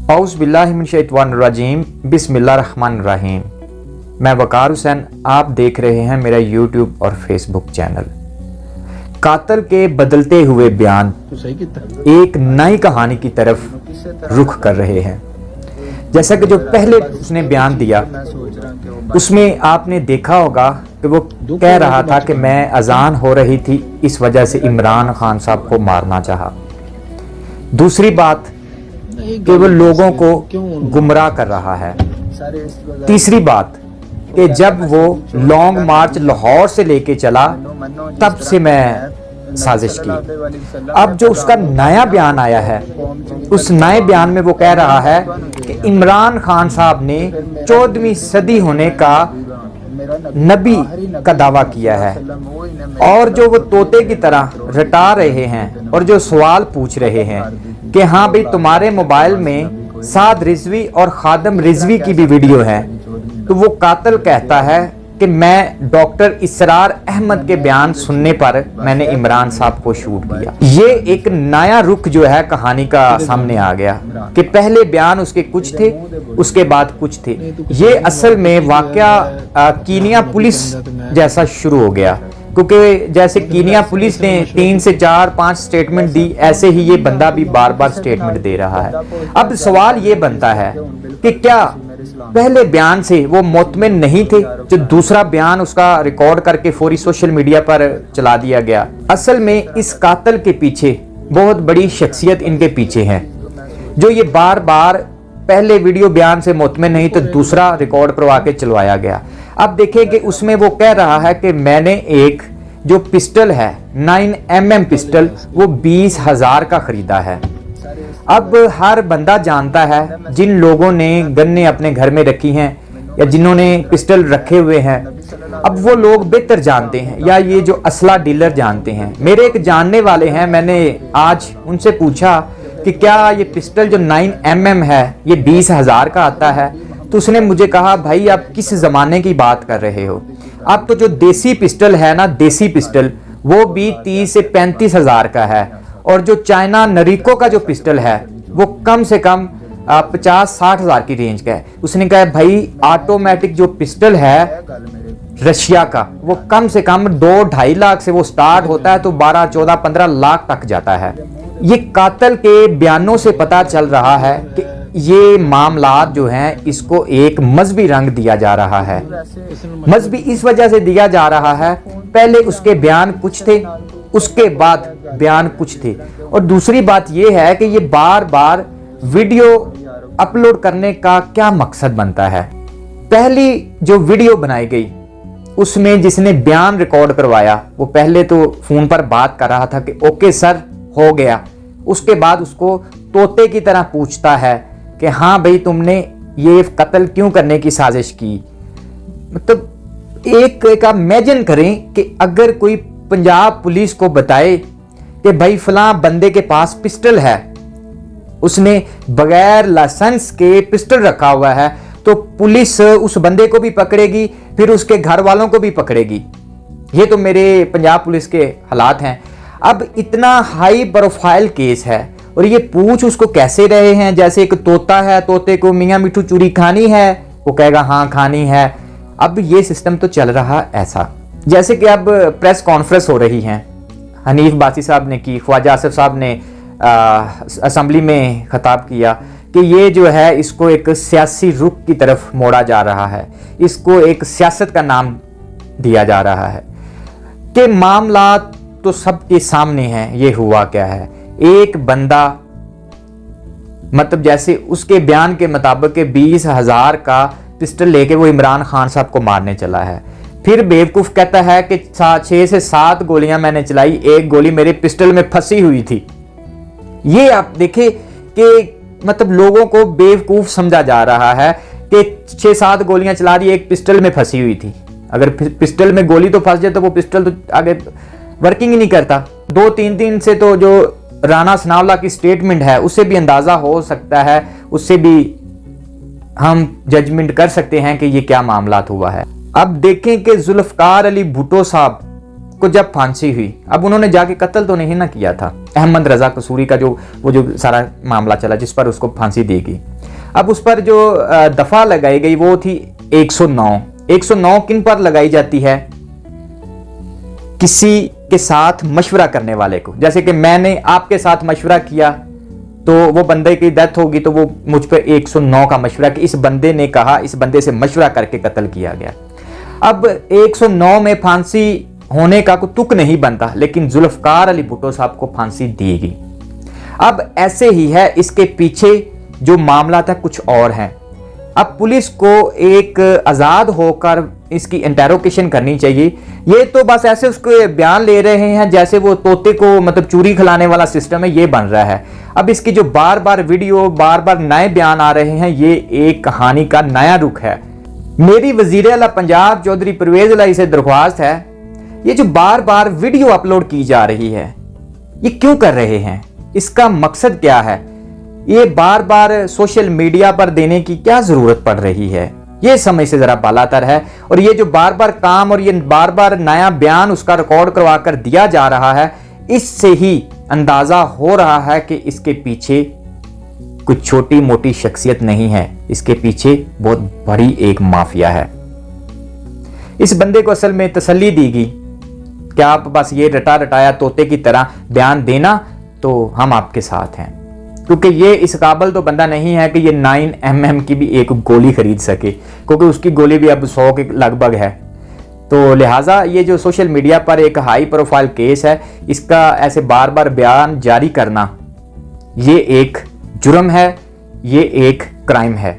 औज़ु बिल्लाहि मिन शैतानिर रजीम, बिस्मिल्लाहिर्रहमानिर्रहीम। मैं वकार हुसैन, आप देख रहे हैं मेरा यूट्यूब और फेसबुक चैनल। कातिल के बदलते हुए बयान एक नई कहानी की तरफ रुख कर रहे हैं। जैसा कि जो पहले उसने बयान दिया उसमें आपने देखा होगा कि वो कह रहा था कि मैं अजान हो रही थी, इस वजह से इमरान खान साहब को मारना चाहा। दूसरी बात कि वो लोगों को गुमराह कर रहा है। तीसरी बात कि जब वो लॉन्ग मार्च लाहौर से लेके चला तब से मैं साजिश की। अब जो उसका नया बयान आया है, उस नए बयान में वो कह रहा है कि इमरान खान साहब ने 14वीं सदी होने का नबी का दावा किया है, और जो वो तोते की तरह रटा रहे हैं और जो सवाल पूछ रहे हैं कि हाँ भाई तुम्हारे मोबाइल में साद रिजवी और खादम रिजवी की भी वीडियो है, तो वो कातिल कहता है कि मैं डॉक्टर इसरार अहमद के बयान सुनने पर मैंने इमरान साहब को शूट किया। ये एक नया रुख जो है कहानी का सामने आ गया कि पहले बयान उसके कुछ थे, उसके बाद कुछ थे। ये असल में वाकया कीनिया पुलिस जैसा शुरू हो गया, क्योंकि जैसे कीनिया पुलिस ने 3 से 4-5 स्टेटमेंट दी, ऐसे ही ये बंदा भी बार बार स्टेटमेंट दे रहा है। अब सवाल ये बनता है कि क्या पहले बयान से वो मुतमिन नहीं थे, जो दूसरा बयान उसका रिकॉर्ड करके फौरी सोशल मीडिया पर चला दिया गया। असल में इस कातिल के पीछे बहुत बड़ी शख्सियत इनके पीछे है, जो ये बार बार पहले वीडियो बयान से मुतमिन नहीं तो दूसरा रिकॉर्ड करवा के चलवाया गया। अब देखें कि उसमें वो कह रहा है कि मैंने एक जो पिस्टल है 9mm पिस्टल वो 20,000 का खरीदा है। अब हर बंदा जानता है, जिन लोगों ने गन्ने अपने घर में रखी हैं या जिन्होंने पिस्टल रखे हुए हैं, अब वो लोग बेहतर जानते हैं या ये जो असला डीलर जानते हैं। मेरे एक जानने वाले हैं, मैंने आज उनसे पूछा कि क्या ये पिस्टल जो 9mm है ये 20,000 का आता है, तो उसने मुझे कहा भाई आप किस ज़माने की बात कर रहे हो, अब तो जो देसी पिस्टल है ना, देसी पिस्टल वो भी 30 से 35,000 का है, और जो चाइना नरीको का जो पिस्टल है वो कम से कम 50-60,000 की रेंज का है। उसने कहा भाई ऑटोमेटिक जो पिस्टल है रशिया का वो कम से कम 2-2.5 लाख से वो स्टार्ट होता है, तो 12-14-15 लाख तक जाता है। ये कातिल के बयानों से पता चल रहा है कि ये मामला जो हैं इसको एक मजहबी रंग दिया जा रहा है। मजहबी इस वजह से दिया जा रहा है, पहले उसके बयान कुछ थे, उसके बाद बयान कुछ थे। और दूसरी बात यह है कि ये बार बार वीडियो अपलोड करने का क्या मकसद बनता है। पहली जो वीडियो बनाई गई उसमें जिसने बयान रिकॉर्ड करवाया वो पहले तो फोन पर बात कर रहा था कि ओके सर हो गया, उसके बाद उसको तोते की तरह पूछता है कि हाँ भाई तुमने ये कत्ल क्यों करने की साजिश की। मतलब एक आप इमेजिन करें कि अगर कोई पंजाब पुलिस को बताए कि भाई फलां बंदे के पास पिस्टल है, उसने बगैर लाइसेंस के पिस्टल रखा हुआ है, तो पुलिस उस बंदे को भी पकड़ेगी, फिर उसके घर वालों को भी पकड़ेगी। ये तो मेरे पंजाब पुलिस के हालात हैं। अब इतना हाई प्रोफाइल केस है और ये पूछ उसको कैसे रहे हैं जैसे एक तोता है, तोते को मियां मिठू चूरी खानी है, वो कहेगा हाँ खानी है। अब ये सिस्टम तो चल रहा ऐसा जैसे कि अब प्रेस कॉन्फ्रेंस हो रही है, हनीफ बासी साहब ने की, ख्वाजा आसिफ साहब ने असेंबली में खिताब किया कि ये जो है इसको एक सियासी रुख की तरफ मोड़ा जा रहा है, इसको एक सियासत का नाम दिया जा रहा है कि मामला तो सबके सामने है। ये हुआ क्या है, एक बंदा मतलब जैसे उसके बयान के मुताबिक 20,000 का पिस्टल लेके वो इमरान खान साहब को मारने चला है। फिर बेवकूफ कहता है कि 6 से 7 गोलियां मैंने चलाई, एक गोली मेरे पिस्टल में फंसी हुई थी। ये आप देखें कि मतलब लोगों को बेवकूफ समझा जा रहा है कि 6-7 गोलियां चला दी, एक पिस्टल में फंसी हुई थी। अगर पिस्टल में गोली तो फंस जाए तो वो पिस्टल तो आगे वर्किंग ही नहीं करता। 2-3 दिन से तो जो राणा सनाउल्लाह की स्टेटमेंट है उससे भी अंदाजा हो सकता है, उससे भी हम जजमेंट कर सकते हैं कि ये क्या मामला हुआ है। अब देखें कि जुल्फकार अली भुट्टो साहब को जब फांसी हुई, अब उन्होंने जाके कत्ल तो नहीं ना किया था, अहमद रजा कसूरी का जो सारा मामला चला जिस पर उसको फांसी दी गई। अब उस पर जो दफा लगाई गई वो थी 109। 109 किन पर लगाई जाती है? किसी के साथ मशवरा करने वाले को। जैसे कि मैंने आपके साथ मशवरा किया तो वो बंदे की डेथ होगी तो वो मुझ पर 109 का मशवरा कि इस बंदे ने कहा, इस बंदे से मशवरा करके कत्ल किया गया। अब 109 में फांसी होने का कोई तुक नहीं बनता, लेकिन जुल्फकार अली भुट्टो साहब को फांसी दी गई। अब ऐसे ही है, इसके पीछे जो मामला था कुछ और है। अब पुलिस को एक आज़ाद होकर इसकी इंटेरोगेशन करनी चाहिए। ये तो बस ऐसे उसके बयान ले रहे हैं जैसे वो तोते को मतलब चूरी खिलाने वाला सिस्टम है, ये बन रहा है। अब इसकी जो बार बार वीडियो, बार बार नए बयान आ रहे हैं, ये एक कहानी का नया रुख है। मेरी वजीर आला पंजाब चौधरी परवेज इलाही से दरख्वास्त है, ये जो बार बार वीडियो अपलोड की जा रही है, ये क्यों कर रहे हैं? इसका मकसद क्या है? ये बार बार सोशल मीडिया पर देने की क्या जरूरत पड़ रही है? ये समझ से जरा बालातर है। और ये जो बार बार काम और ये बार बार नया बयान उसका रिकॉर्ड करवा कर दिया जा रहा है, इससे ही अंदाजा हो रहा है कि इसके पीछे कुछ छोटी मोटी शख्सियत नहीं है, इसके पीछे बहुत बड़ी एक माफिया है। इस बंदे को असल में तसल्ली दी गई कि आप बस ये रटा रटाया तोते की तरह बयान देना तो हम आपके साथ हैं, क्योंकि ये इस काबिल तो बंदा नहीं है कि ये 9mm की भी एक गोली खरीद सके, क्योंकि उसकी गोली भी अब 100 के लगभग है। तो लिहाजा ये जो सोशल मीडिया पर एक हाई प्रोफाइल केस है, इसका ऐसे बार बार बयान जारी करना, ये एक जुर्म है, ये एक क्राइम है।